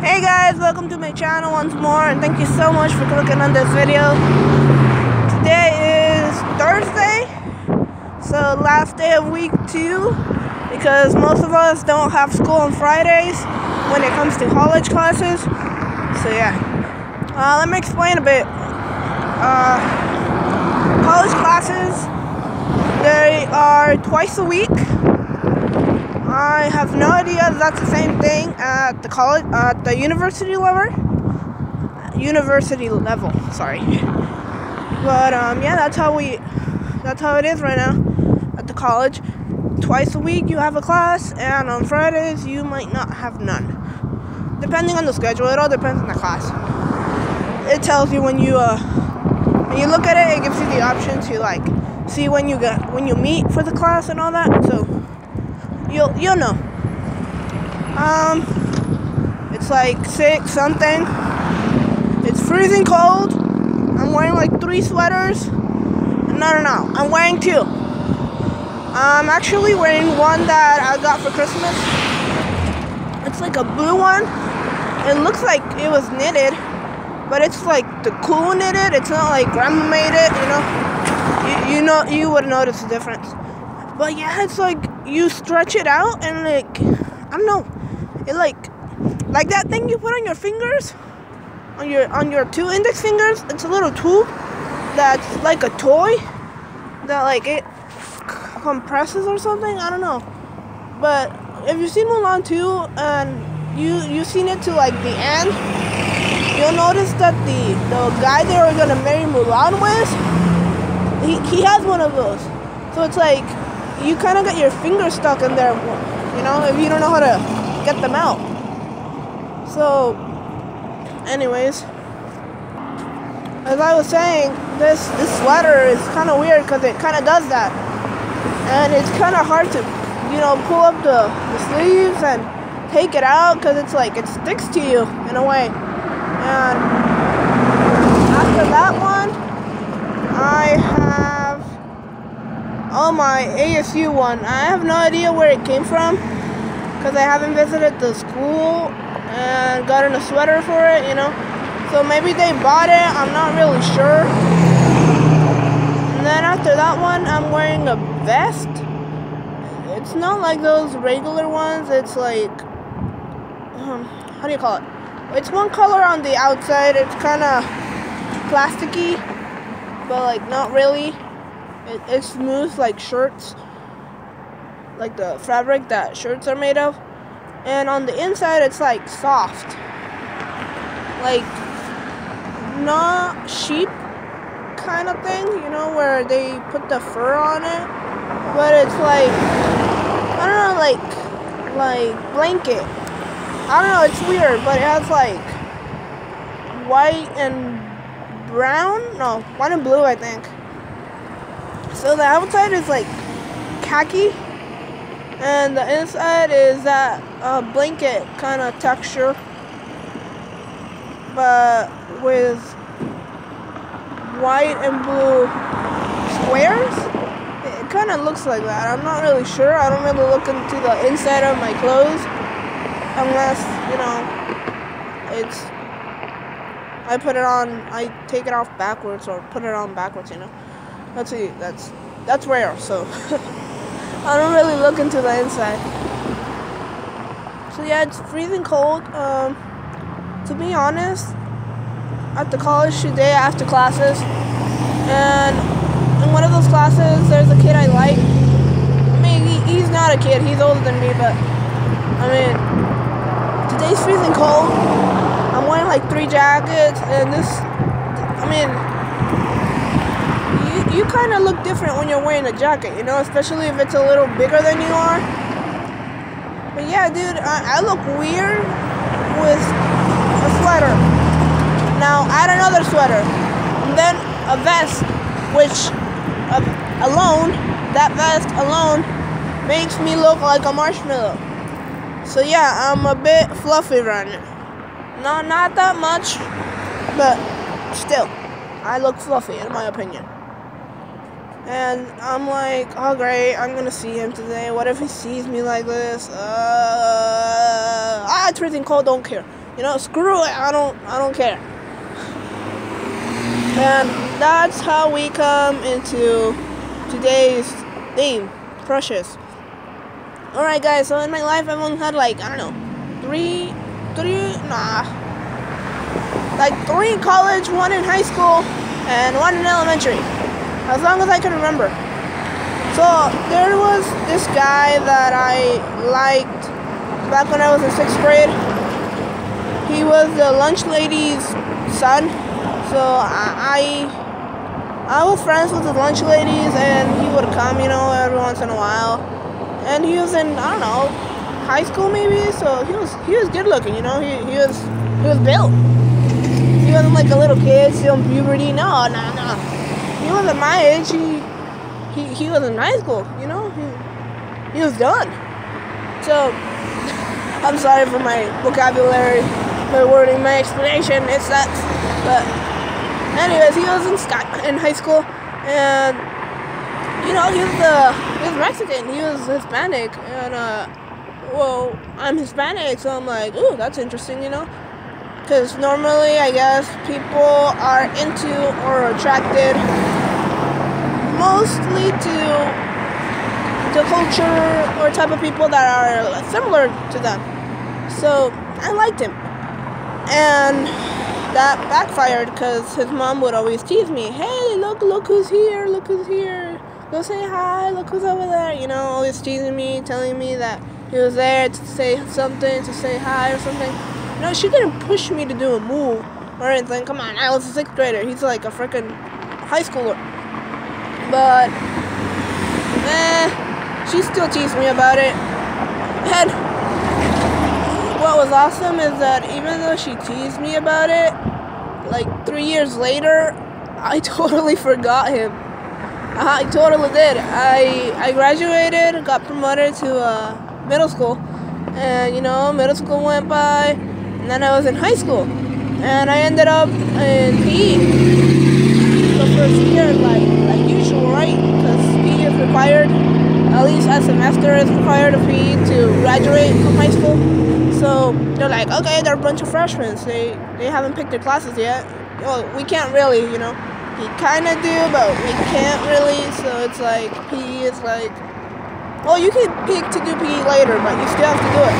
Hey guys, welcome to my channel once more, and thank you so much for clicking on this video. Today is Thursday, so last day of week 2, because most of us don't have school on Fridays when it comes to college classes. So yeah, let me explain a bit. College classes, they are twice a week. I have no idea if that's the same thing at the university level. Sorry. But yeah, that's how it is right now at the college. Twice a week you have a class, and on Fridays you might not have none. Depending on the schedule, it all depends on the class. It tells you when you look at it, it gives you the option to like see when you meet for the class and all that. So you'll know. It's like 6 something. It's freezing cold. I'm wearing like 3 sweaters. No, I'm wearing 2. I'm actually wearing one that I got for Christmas. It's like a blue one. It looks like it was knitted, but it's like the cool knitted. It's not like grandma made it, you would notice the difference. But yeah, it's like you stretch it out and like, I don't know, it like that thing you put on your fingers, on your 2 index fingers. It's a little tool that's like a toy that like it compresses or something. I don't know. But if you've seen Mulan 2 and you've seen it to like the end, you'll notice that the guy they were gonna marry Mulan with, he has one of those. So it's like you kind of get your fingers stuck in there, if you don't know how to get them out. So, anyways, as I was saying, this sweater is kind of weird because it kind of does that, and it's kind of hard to, pull up the sleeves and take it out because it's like it sticks to you in a way. And after that one, I have my ASU one. I have no idea where it came from because I haven't visited the school and gotten a sweater for it, So maybe they bought it, I'm not really sure. And then after that one, I'm wearing a vest. It's not like those regular ones. It's like, how do you call it? It's one color on the outside. It's kind of plasticky, but like not really. It's smooth like shirts, like the fabric that shirts are made of. And on the inside, it's like soft, like not sheep kind of thing, where they put the fur on it. But it's like, I don't know, like blanket. I don't know, it's weird, but it has like white and brown, no, white and blue, I think. So the outside is like khaki, and the inside is that blanket kind of texture, but with white and blue squares. It kind of looks like that. I'm not really sure. I don't really look into the inside of my clothes unless, I put it on, I take it off backwards or put it on backwards, That's rare, so I don't really look into the inside. So yeah, it's freezing cold. To be honest, at the college today after classes, and in one of those classes there's a kid I like. I mean, he's not a kid, he's older than me, but I mean, today's freezing cold. I'm wearing like 3 jackets, and you kind of look different when you're wearing a jacket, especially if it's a little bigger than you are. But yeah, dude, I look weird with a sweater. Now, add another sweater, and then a vest, which that vest alone makes me look like a marshmallow. So yeah, I'm a bit fluffy right now. No, not that much, but still, I look fluffy in my opinion. And I'm like, oh great, I'm gonna see him today. What if he sees me like this? It's freezing cold, don't care. You know, screw it. I don't care. And that's how we come into today's theme, crushes. Alright guys, so in my life I've only had like, I don't know, three in college, one in high school, and one in elementary. As long as I can remember. So there was this guy that I liked back when I was in 6th grade. He was the lunch lady's son. So I was friends with the lunch ladies, and he would come, you know, every once in a while. And he was in, I don't know, high school maybe. So he was good looking, you know. He was built. He wasn't like a little kid still in puberty. No. He wasn't my age. He was in high school, you know. He was done. So I'm sorry for my vocabulary, my wording, my explanation. It sucks, but. Anyways, he was in high school, and you know, he was Mexican, he was Hispanic, and well, I'm Hispanic, so I'm like, ooh, that's interesting, you know, because normally, I guess, people are into or attracted mostly to the culture or type of people that are similar to them. So I liked him, and that backfired because his mom would always tease me. Hey, look who's here, go say hi, look who's over there, you know, always teasing me, telling me that he was there to say something, to say hi or something. You know, she didn't push me to do a move or anything. Come on, I was a 6th grader. He's like a freaking high schooler. But she still teased me about it. And what was awesome is that even though she teased me about it, like 3 years later, I totally forgot him. I totally did. I graduated, got promoted to middle school, and you know, middle school went by, and then I was in high school, and I ended up in PE. The first year, like usual, right? Because PE is required, at least a semester is required of PE to graduate from high school. So they're like, okay, they're a bunch of freshmen. They haven't picked their classes yet. Well, we can't really, you know. We kind of do, but we can't really. So it's like PE is like, well, you can pick to do PE later, but you still have to do it.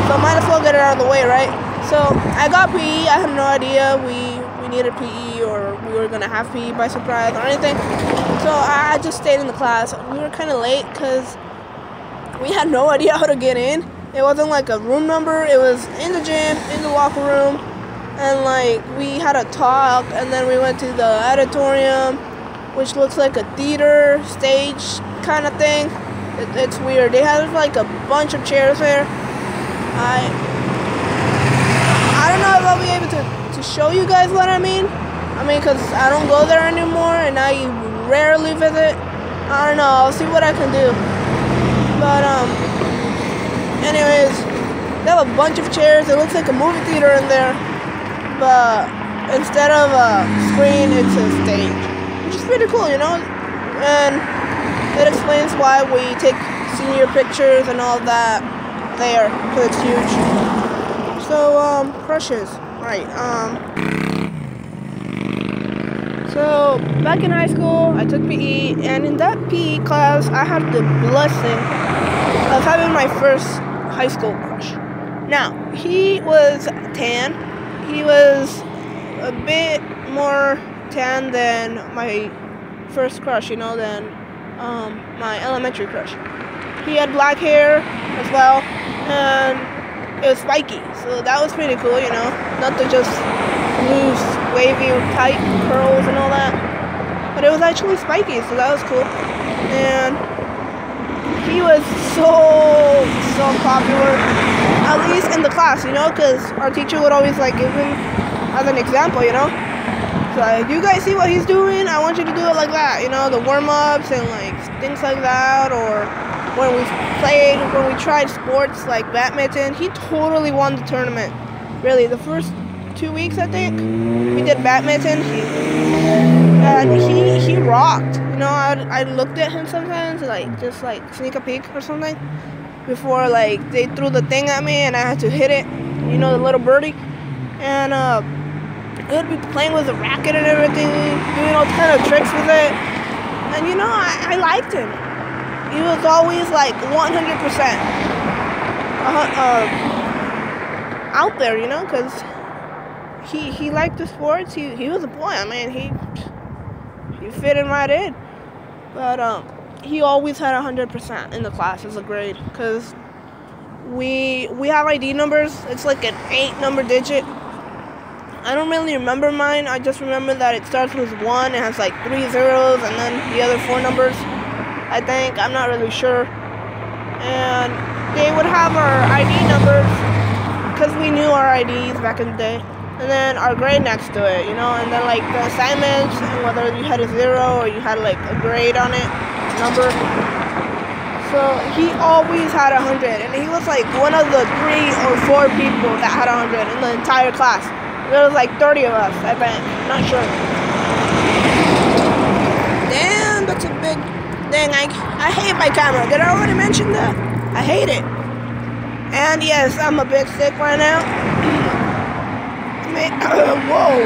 So might as well get it out of the way, right? So I got PE. I had no idea we needed PE or we were gonna have PE by surprise or anything. So I just stayed in the class. We were kind of late because we had no idea how to get in. It wasn't like a room number. It was in the gym, in the locker room, and like we had a talk, and then we went to the auditorium, which looks like a theater stage kind of thing. It's weird. They had like a bunch of chairs there. I don't know if I'll be able to show you guys what I mean. I mean, because I don't go there anymore, and I rarely visit. I don't know. I'll see what I can do. But anyways, they have a bunch of chairs. It looks like a movie theater in there, but instead of a screen, it's a stage, which is pretty cool, you know. And it explains why we take senior pictures and all that there, because it's huge. So crushes, right? So back in high school, I took PE, and in that PE class, I had the blessing of having my first high school crush. Now, he was tan. He was a bit more tan than my first crush, you know, than my elementary crush. He had black hair as well, and it was spiky, so that was pretty cool, you know, not to just loose, wavy, tight curls and all that, but it was actually spiky, so that was cool. And he was so popular, at least in the class, you know, because our teacher would always like give him as an example, you know. So like, you guys see what he's doing? I want you to do it like that, you know, the warm-ups and like things like that. Or when we tried sports like badminton, he totally won the tournament. Really, the first 2 weeks, I think, we did badminton, and he rocked. You know, I looked at him sometimes, like, just, like, sneak a peek or something, before, like, they threw the thing at me, and I had to hit it, you know, the little birdie, and he would be playing with the racket and everything, doing all kind of tricks with it. And you know, I liked him. He was always like 100% out there, you know, because he liked the sports. He was a boy. I mean, he fit in right in. But he always had 100% in the class as a grade, because we have ID numbers. It's like an 8-number digit. I don't really remember mine. I just remember that it starts with 1. It has like 3 zeros and then the other 4 numbers, I think. I'm not really sure. And they would have our ID numbers because we knew our IDs back in the day. And then our grade next to it, you know. And then like the assignments, and whether you had a 0 or you had like a grade on it, number. So he always had 100, and he was like one of the 3 or 4 people that had 100 in the entire class. There was like 30 of us, I think. Not sure. Damn, that's a big thing. I hate my camera. Did I already mention that? I hate it. And yes, I'm a bit sick right now. Whoa.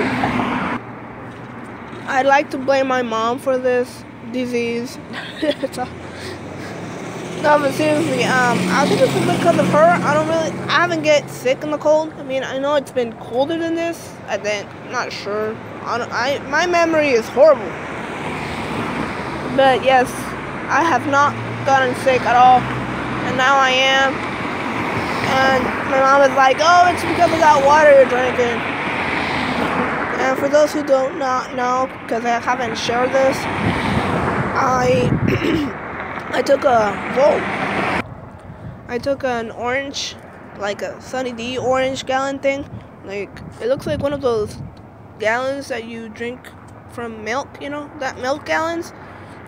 I'd like to blame my mom for this disease. No, but seriously, I think it's because of her. I haven't get sick in the cold. I mean, I know it's been colder than this, I think. I'm not sure. My memory is horrible. But yes, I have not gotten sick at all. And now I am. And my mom is like, oh, it's because of that water you're drinking. And for those who don't not know, because I haven't shared this, I took an orange, like a Sunny D orange gallon thing. Like, it looks like one of those gallons that you drink from milk, you know, that milk gallons.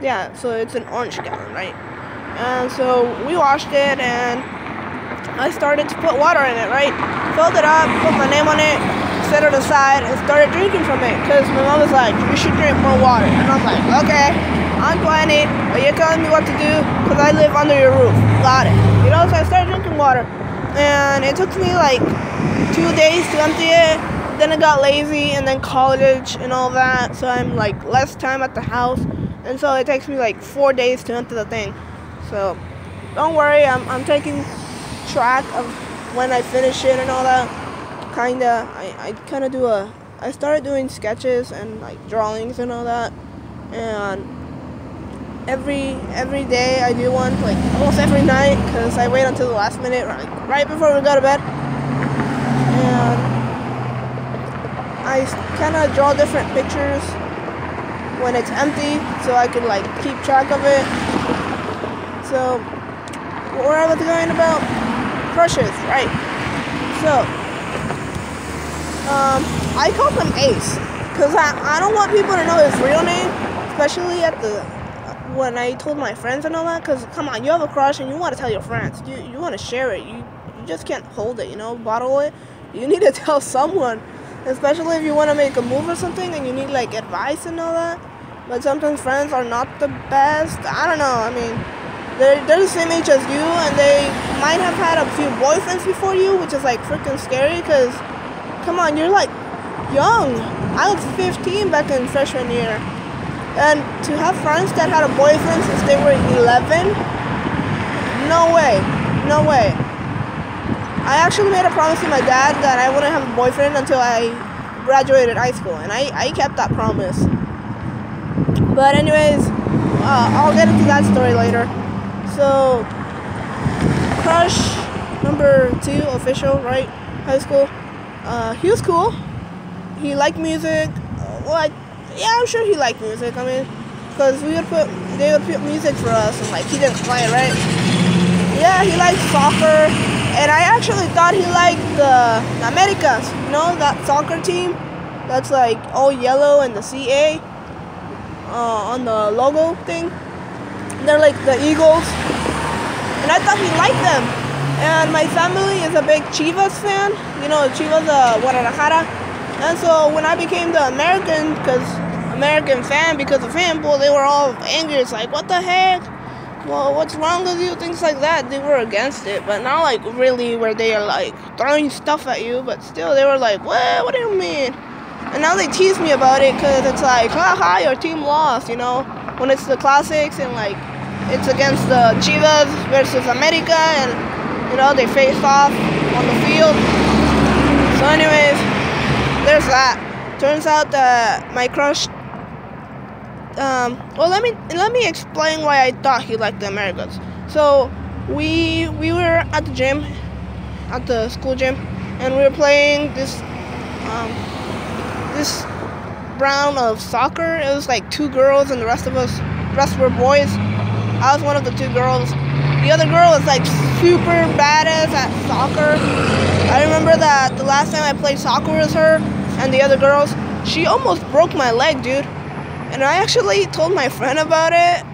Yeah, so it's an orange gallon, right? And so we washed it, and I started to put water in it, right? Filled it up, put my name on it, set it aside, and started drinking from it. Because my mom was like, you should drink more water. And I was like, okay, I'm planning, but you're telling me what to do because I live under your roof. Got it. You know, so I started drinking water. And it took me like 2 days to empty it. Then I got lazy, and then college and all that. So I'm like less time at the house. And so it takes me like 4 days to empty the thing. So don't worry, I'm taking track of when I finish it and all that. I started doing sketches and like drawings and all that. And every day I do one, like almost every night, because I wait until the last minute, right before we go to bed. And I kind of draw different pictures when it's empty, so I can like keep track of it. So where I was going about crushes, right? So I call him Ace because I don't want people to know his real name, especially when I told my friends and all that. Because come on, you have a crush and you want to tell your friends, you want to share it. You just can't hold it, you know, bottle it. You need to tell someone, especially if you want to make a move or something and you need like advice and all that. But sometimes friends are not the best. I don't know. I mean, they're the same age as you, and they might have had a few boyfriends before you, which is like freaking scary. Because come on, you're like young. I was 15 back in freshman year, and to have friends that had a boyfriend since they were 11, no way, no way. I actually made a promise to my dad that I wouldn't have a boyfriend until I graduated high school, and I kept that promise. But anyways, I'll get into that story later. So, crush number 2, official, right? High school. He was cool. He liked music. Yeah, I'm sure he liked music. I mean, because they would put music for us, and like he didn't play it, right? Yeah, he liked soccer, and I actually thought he liked the Americas. You know, that soccer team that's like all yellow and the CA on the logo thing. They're like the Eagles, and I thought he liked them. And my family is a big Chivas fan. You know, Chivas, Guadalajara. And so when I became the American fan because of him, well, they were all angry. It's like, what the heck? well, what's wrong with you? Things like that. They were against it, but not like really where they are like throwing stuff at you, but still they were like, what do you mean? And now they tease me about it because it's like, haha, your team lost, you know, when it's the classics and like it's against the Chivas versus America and, you know, they face off on the field. So anyways, there's that. Turns out that my crush, well, let me explain why I thought he liked the Americans. So we were at the gym, at the school gym, and we were playing this round of soccer. It was like 2 girls and the rest were boys. I was one of the 2 girls. The other girl was like super badass at soccer. I remember that the last time I played soccer with her and the other girls, she almost broke my leg, dude. And I actually told my friend about it.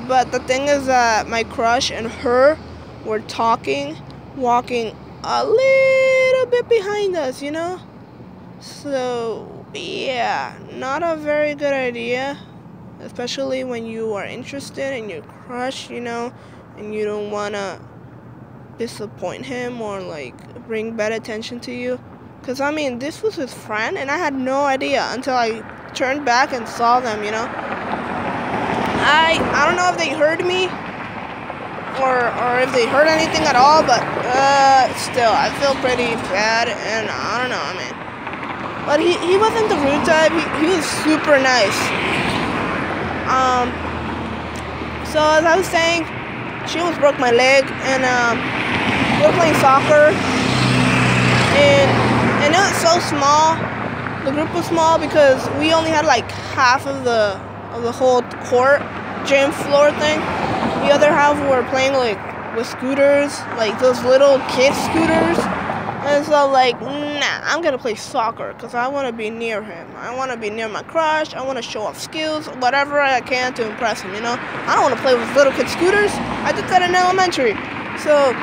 But the thing is that my crush and her were talking, walking a little bit behind us, you know? So, yeah, not a very good idea. Especially when you are interested in your crush, you know, and you don't want to disappoint him or, like, bring bad attention to you. Because, I mean, this was his friend, and I had no idea until I turned back and saw them, you know. I don't know if they heard me or if they heard anything at all, but still, I feel pretty bad, and I don't know, man. But he wasn't the rude type. He was super nice. So as I was saying, she almost broke my leg, and we were playing soccer, and it was so small. The group was small because we only had like half of the whole court, gym floor thing. The other half we were playing like with scooters, like those little kid scooters. And so like, nah, I'm gonna play soccer because I want to be near him. I want to be near my crush. I want to show off skills, whatever I can to impress him, you know. I don't want to play with little kid scooters. I did that in elementary. So,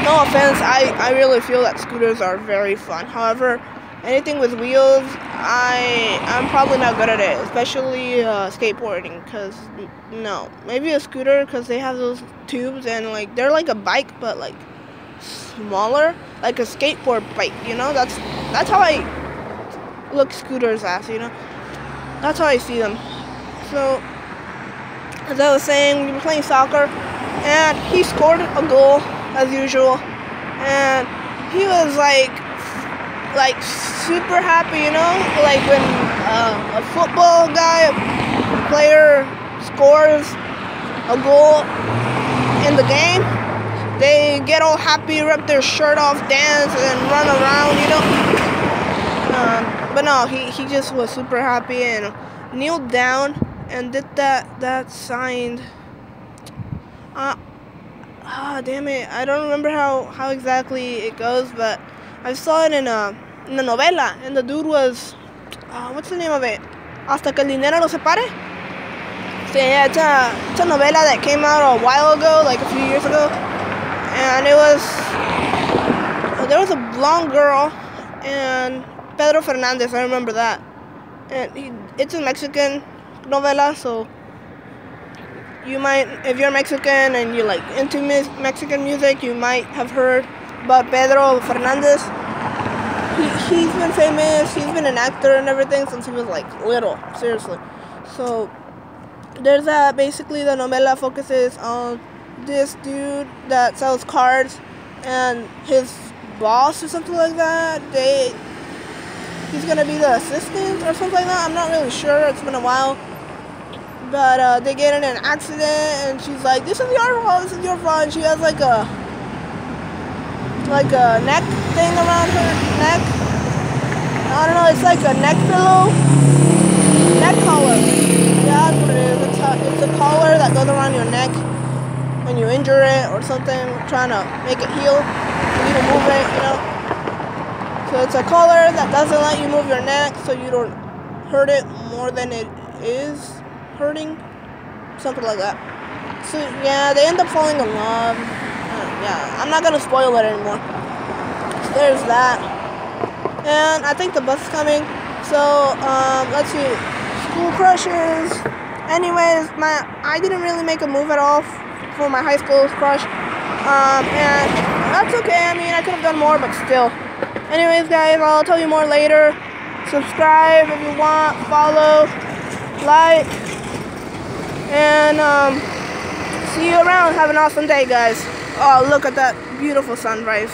no offense, I really feel that scooters are very fun. However, anything with wheels, I'm probably not good at it, especially skateboarding, because, no. Maybe a scooter because they have those tubes and like, they're like a bike, but like, smaller, like a skateboard bike, you know. That's how I look scooters as, you know. That's how I see them. So as I was saying, we were playing soccer and he scored a goal as usual, and he was like super happy, you know, like when a football guy, a player scores a goal in the game. They get all happy, rip their shirt off, dance, and run around, you know. But no, he just was super happy and kneeled down and did that sign. Damn it, I don't remember how exactly it goes, but I saw it in a novela, and the dude was, what's the name of it? Hasta que el dinero los separe? So yeah, it's a novela that came out a while ago, like a few years ago. And there was a blonde girl and Pedro Fernandez, I remember that. And it's a Mexican novela, so you might, if you're Mexican and you're like into Mexican music, you might have heard about Pedro Fernandez. He's been famous, he's been an actor and everything since he was like little, seriously. So there's that. Basically the novela focuses on this dude that sells cards and his boss or something like that. He's gonna be the assistant or something like that. I'm not really sure, it's been a while. But they get in an accident and she's like, this is your fault, this is your fault. And she has like a neck thing around her neck. I don't know, it's like a neck pillow. Neck collar. Yeah, that's what it is. It's a collar that goes around your neck when you injure it or something, trying to make it heal. You need to move it, you know. So it's a collar that doesn't let you move your neck so you don't hurt it more than it is hurting. Something like that. So yeah, they end up falling in love. Yeah, I'm not gonna spoil it anymore. So there's that. And I think the bus is coming. So let's see. School crushes. Anyways, I didn't really make a move at all for my high school crush. And that's okay. I mean, I could have done more, but still. Anyways, guys, I'll tell you more later. Subscribe if you want, follow, like, and see you around. Have an awesome day, guys. Oh, look at that beautiful sunrise.